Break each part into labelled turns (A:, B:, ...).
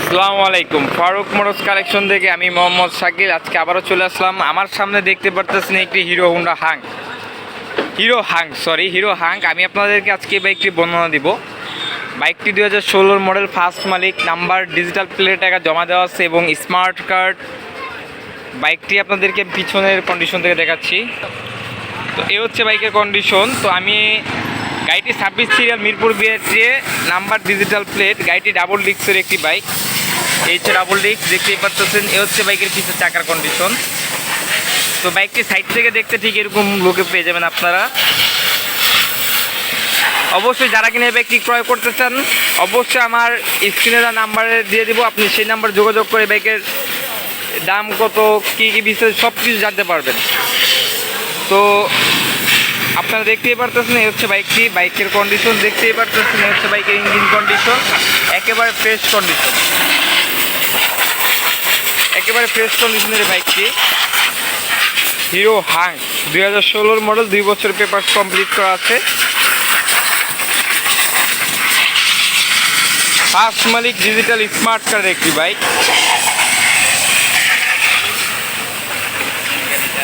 A: আসসালামু আলাইকুম। Faruk motors collection থেকে আমি মোহাম্মদ শাকিল আজকে আবারও চলে আসলাম। আমার সামনে দেখতে পারতেছেন একটি হিরো হাং। আমি আপনাদেরকে আজকে বাইকটি বর্ণনা দিব। বাইকটি 2016 মডেল, ফার্স্ট মালিক, নাম্বার, ডিজিটাল প্লেট টাকা জমা দেওয়া আছে এবং স্মার্ট কার্ড। বাইকটি আপনাদেরকে পিছনের কন্ডিশন থেকে দেখাচ্ছি। তো এ হচ্ছে বাইকের কন্ডিশন। তো আমি গাড়িটি 26 serial Mirpur BRT, number, digital plate. গাড়িটি ডাবল ডিস্কের একটি বাইক। এই হচ্ছে ডাবল ডিস্ক, দেখতেই পাচ্ছেন। এ হচ্ছে বাইকের পিছের চাকার কন্ডিশন। তো বাইকটি সাইড থেকে দেখতে ঠিক এরকম লোকে পেয়ে যাবেন আপনারা। অবশ্যই যারা কিনে বাইকটি ক্রয় করতে চান অবশ্যই আমার স্ক্রিনে যা নাম্বারে দিয়ে দিব, আপনি সেই নাম্বার যোগাযোগ করে বাইকের দাম কত, কী কী বিষয় সব কিছু জানতে পারবেন। তো আপনারা দেখতেই পারতেছেন এই হচ্ছে বাইকের কন্ডিশন দেখতেই পারতেছেন। এই হচ্ছে বাইকের ইঞ্জিন কন্ডিশন, একেবারে ফ্রেশ কন্ডিশনের বাইকটি হিরো হাং 2016 মডেল, 2 বছর পেপার কমপ্লিট করা আছে। ফার্স্ট মালিক, ডিজিটাল স্মার্ট কার্ডের একটি বাইক।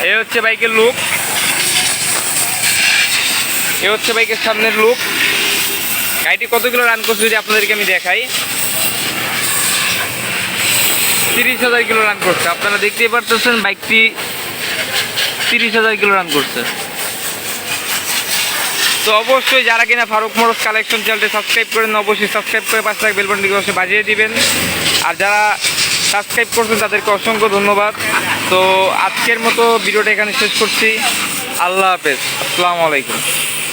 A: এই হচ্ছে বাইকের লুক, এ হচ্ছে বাইকের সামনের লুক। গাড়িটি কত কিলো রান করছে যদি আপনাদেরকে আমি দেখাই, 30,000 কিলো রান করছে। আপনারা দেখতেই পারতেছেন বাইকটি 30,000 কিলো রান করছে। তো অবশ্যই যারা কিনা ফারুক মোটরস কালেকশন চ্যানেলটি সাবস্ক্রাইব করেন, অবশ্যই সাবস্ক্রাইব করে পাশে থাকা বেল বাটনটি অবশ্যই বাজিয়ে দিবেন। আর যারা সাবস্ক্রাইব করছেন তাদেরকে অসংখ্য ধন্যবাদ। তো আজকের মতো ভিডিওটা এখানে শেষ করছি। আল্লাহ হাফেজ, আসসালামু আলাইকুম।